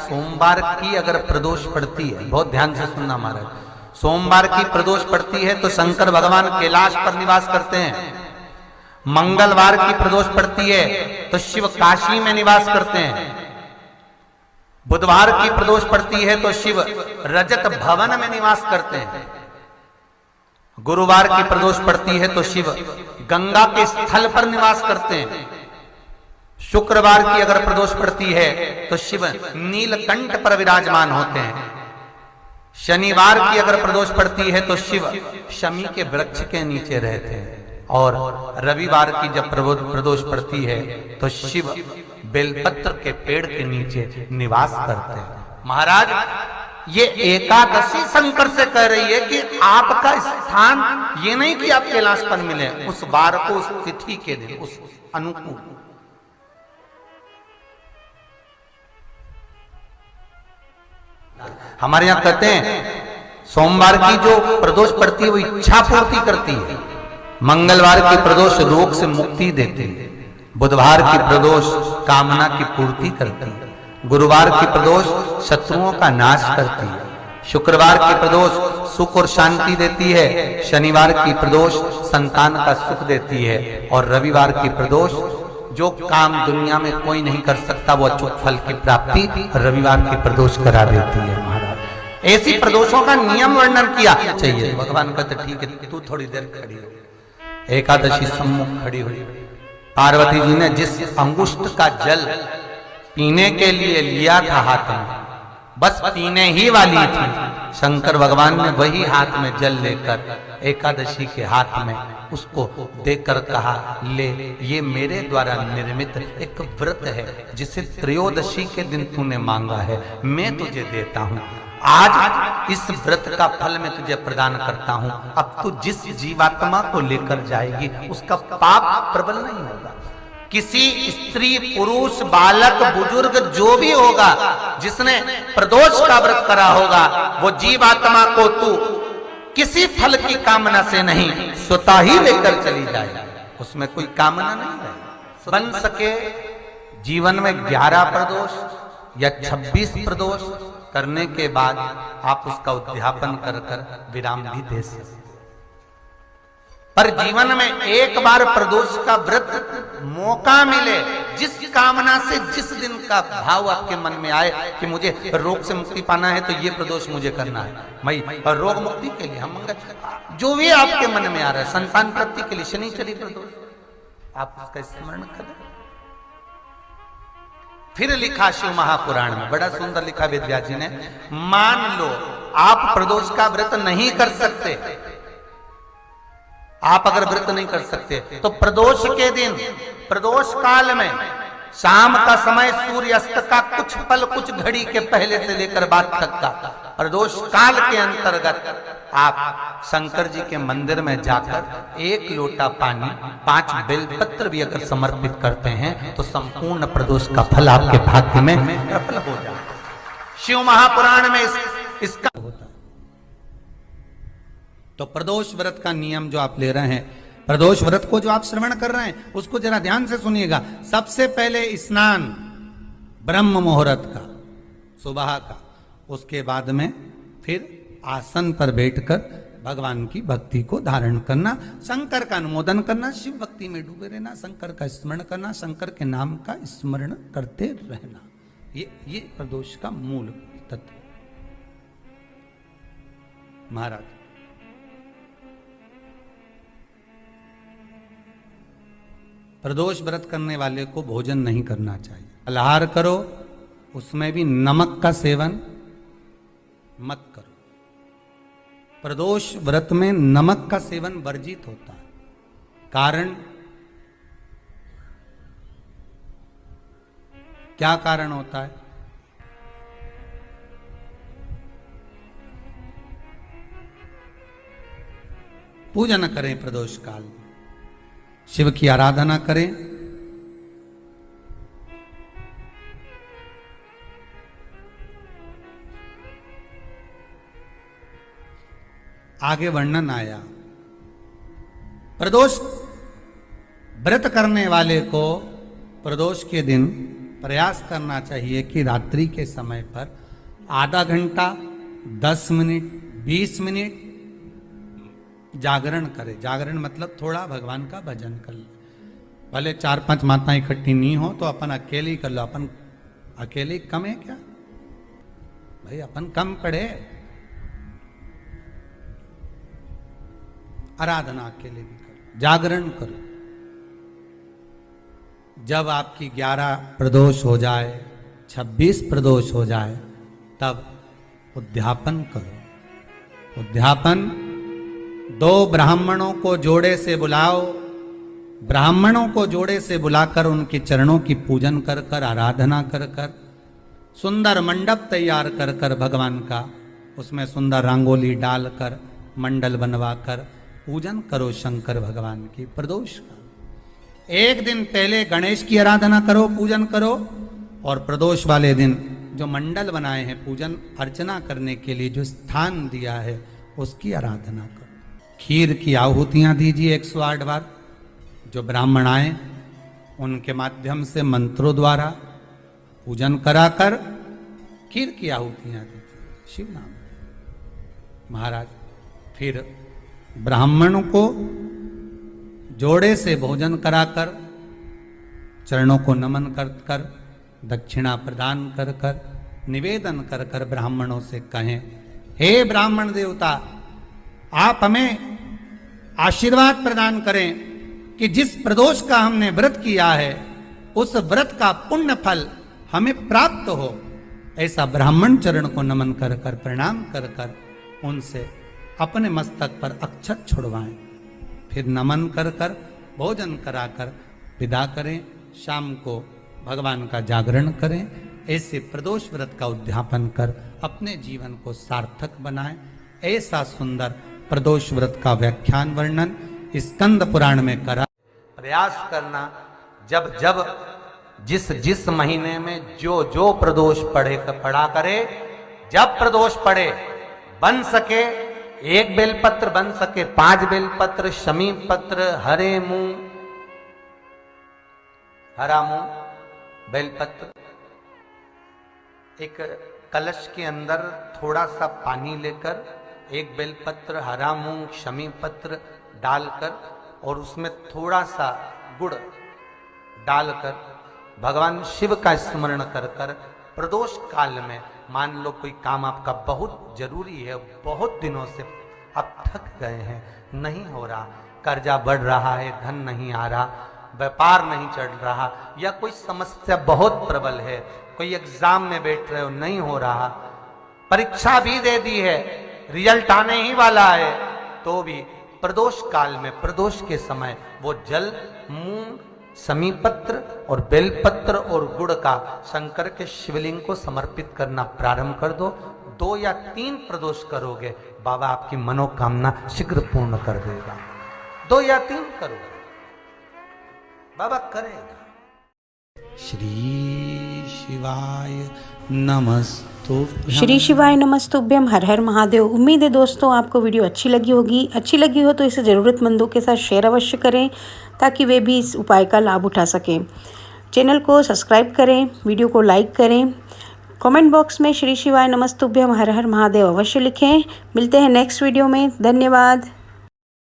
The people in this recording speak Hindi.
सोमवार की अगर प्रदोष पड़ती है, बहुत ध्यान से सुनना महाराज, सोमवार की प्रदोष पड़ती है तो शंकर भगवान कैलाश पर निवास करते हैं। मंगलवार की प्रदोष पड़ती है तो शिव काशी में निवास करते हैं। बुधवार की प्रदोष पड़ती है तो शिव रजत भवन में निवास करते हैं। गुरुवार की प्रदोष पड़ती है तो शिव गंगा के स्थल पर निवास करते हैं। शुक्रवार की अगर प्रदोष पड़ती है तो शिव नीलकंठ पर विराजमान होते हैं। शनिवार की अगर प्रदोष पड़ती है तो शिव शमी के वृक्ष के नीचे रहते हैं। और रविवार की जब प्रदोष पड़ती है तो शिव बेलपत्र के पेड़ के नीचे निवास करते हैं। महाराज ये एकादशी शंकर से कह रही है कि आपका स्थान ये नहीं कि आप कैलाश पर मिले, उस बार को, उस तिथि के दिन, उस अनुकूल। हमारे यहां कहते हैं सोमवार की जो प्रदोष पड़ती है वो इच्छा पूर्ति करती है। मंगलवार की प्रदोष रोग से मुक्ति देती है। बुधवार की प्रदोष कामना की पूर्ति करती है। गुरुवार की प्रदोष शत्रुओं का नाश करती है। शुक्रवार की प्रदोष सुख और शांति देती है। शनिवार की प्रदोष संतान का सुख देती है। और रविवार की प्रदोष जो काम दुनिया में कोई नहीं कर सकता वो अचूक फल की प्राप्ति रविवार की प्रदोष करा देती है। महाराज ऐसी प्रदोषों का नियम वर्णन किया चाहिए। भगवान कहते ठीक है तू थोड़ी देर खड़ी हो। एकादशी सम्मुख खड़ी हुई। पार्वती जी ने जिस अंगुष्ठ का जल पीने के लिए लिया था हाथ में, बस पीने ही वाली थी, शंकर भगवान ने वही हाथ में जल लेकर एकादशी के हाथ में उसको देकर कहा ले, ये मेरे द्वारा निर्मित एक व्रत है जिसे त्रयोदशी के दिन तूने मांगा है, मैं तुझे देता हूं। आज इस व्रत का फल मैं तुझे प्रदान करता हूं। अब तू जिस जीवात्मा को लेकर जाएगी उसका पाप प्रबल नहीं होगा। किसी स्त्री, पुरुष, बालक, बुजुर्ग जो भी होगा जिसने प्रदोष का व्रत करा होगा वो जीवात्मा को तू किसी फल की कामना से नहीं स्वतः ही लेकर चली जाए। उसमें कोई कामना नहीं है। बन सके जीवन में 11 प्रदोष या 26 प्रदोष करने के बाद आप उसका उद्यापन कर विराम भी दे सकते। पर जीवन में एक बार प्रदोष का व्रत मौका मिले, जिस कामना से जिस दिन का भाव आपके मन में आए कि मुझे रोग से मुक्ति पाना है तो ये प्रदोष मुझे करना है, मैं रोग मुक्ति के लिए, हम जो भी आपके मन में आ रहा है, संतान प्राप्ति के लिए शनिचरी प्रदोष, आप उसका स्मरण करें। फिर लिखा शिव महापुराण में, बड़ा सुंदर लिखा वेद व्यास जी ने, मान लो आप प्रदोष का व्रत नहीं कर सकते, आप अगर व्रत नहीं कर सकते तो प्रदोष के दिन, प्रदोष काल में शाम का समय सूर्यास्त का कुछ पल, कुछ घड़ी के पहले से लेकर बाद तक का प्रदोष काल के अंतर्गत आप शंकर जी के मंदिर में जाकर 1 लोटा पानी, 5 बेलपत्र भी अगर समर्पित करते हैं तो संपूर्ण प्रदोष का फल आपके भाग्य में प्रबल हो जाए। शिव महापुराण में इसका होता है। तो प्रदोष व्रत का नियम जो आप ले रहे हैं, प्रदोष व्रत को जो आप श्रवण कर रहे हैं उसको जरा ध्यान से सुनिएगा। सबसे पहले स्नान ब्रह्म मुहूर्त का, सुबह का, उसके बाद में फिर आसन पर बैठकर भगवान की भक्ति को धारण करना, शंकर का अनुमोदन करना, शिव भक्ति में डूबे रहना, शंकर का स्मरण करना, शंकर के नाम का स्मरण करते रहना, ये प्रदोष का मूल तत्व। महाराज प्रदोष व्रत करने वाले को भोजन नहीं करना चाहिए। फलाहार करो, उसमें भी नमक का सेवन मत करो। प्रदोष व्रत में नमक का सेवन वर्जित होता है। कारण क्या कारण होता है? पूजा न करें प्रदोष काल में, शिव की आराधना करें, आगे वर्णन आया। प्रदोष व्रत करने वाले को प्रदोष के दिन प्रयास करना चाहिए कि रात्रि के समय पर आधा घंटा, 10 मिनट, 20 मिनट जागरण करे। जागरण मतलब थोड़ा भगवान का भजन कर ले। भले 4-5 माताएं इकट्ठी नहीं हो तो अपन अकेले ही कर लो। अपन अकेले कम है क्या भाई? अपन कम पड़े। आराधना अकेले भी करो, जागरण करो। जब आपकी 11 प्रदोष हो जाए, 26 प्रदोष हो जाए, तब उद्यापन करो। उद्यापन 2 ब्राह्मणों को जोड़े से बुलाओ। ब्राह्मणों को जोड़े से बुलाकर उनके चरणों की पूजन कर कर, आराधना कर कर, सुंदर मंडप तैयार कर कर भगवान का, उसमें सुंदर रंगोली डालकर, मंडल बनवाकर पूजन करो शंकर भगवान की प्रदोष का। एक दिन पहले गणेश की आराधना करो, पूजन करो, और प्रदोष वाले दिन जो मंडल बनाए हैं पूजन अर्चना करने के लिए, जो स्थान दिया है, उसकी आराधना करो। खीर की आहुतियां दीजिए 108 बार। जो ब्राह्मण आए उनके माध्यम से मंत्रों द्वारा पूजन कराकर खीर की आहुतियां दीजिए शिव नाम महाराज। फिर ब्राह्मणों को जोड़े से भोजन कराकर, चरणों को नमन कर कर, दक्षिणा प्रदान कर कर, निवेदन कर कर ब्राह्मणों से कहें, हे ब्राह्मण देवता, आप हमें आशीर्वाद प्रदान करें कि जिस प्रदोष का हमने व्रत किया है उस व्रत का पुण्य फल हमें प्राप्त हो। ऐसा ब्राह्मण चरण को नमन कर कर, प्रणाम कर कर उनसे अपने मस्तक पर अक्षत छुड़वाएं। फिर नमन कर कर, भोजन कराकर विदा करें। शाम को भगवान का जागरण करें। ऐसे प्रदोष व्रत का उद्यापन कर अपने जीवन को सार्थक बनाएं। ऐसा सुंदर प्रदोष व्रत का व्याख्यान वर्णन स्कंद पुराण में करा। प्रयास करना जब जब जिस महीने में जो प्रदोष पड़ा करे, जब प्रदोष पड़े, बन सके 1 बेलपत्र, बन सके 5 बेलपत्र, शमी पत्र, हरा मूंग बेलपत्र, एक कलश के अंदर थोड़ा सा पानी लेकर 1 बेलपत्र, हरा मूंग, शमी पत्र डालकर और उसमें थोड़ा सा गुड़ डालकर भगवान शिव का स्मरण कर कर प्रदोष काल में, मान लो कोई काम आपका बहुत जरूरी है, बहुत दिनों से अब थक गए हैं, नहीं हो रहा, कर्जा बढ़ रहा है, धन नहीं आ रहा, व्यापार नहीं चढ़ रहा, या कोई समस्या बहुत प्रबल है, कोई एग्जाम में बैठ रहे हो नहीं हो रहा, परीक्षा भी दे दी है, रिजल्ट आने ही वाला है, तो भी प्रदोष काल में, प्रदोष के समय वो जल, मूंग, समीपत्र और बेलपत्र और गुड़ का शंकर के शिवलिंग को समर्पित करना प्रारंभ कर दो। 2 या 3 प्रदोष करोगे, बाबा आपकी मनोकामना शीघ्र पूर्ण कर देगा। 2 या 3 करोगे, बाबा करेगा। श्री शिवाय नमस्तुभ्यम। श्री शिवाय नमस्तुभ्यम। हर हर महादेव। उम्मीद है दोस्तों आपको वीडियो अच्छी लगी होगी। अच्छी लगी हो तो इसे ज़रूरतमंदों के साथ शेयर अवश्य करें ताकि वे भी इस उपाय का लाभ उठा सकें। चैनल को सब्सक्राइब करें, वीडियो को लाइक करें, कमेंट बॉक्स में श्री शिवाय नमस्तुभ्यम हर हर महादेव अवश्य लिखें। मिलते हैं नेक्स्ट वीडियो में। धन्यवाद।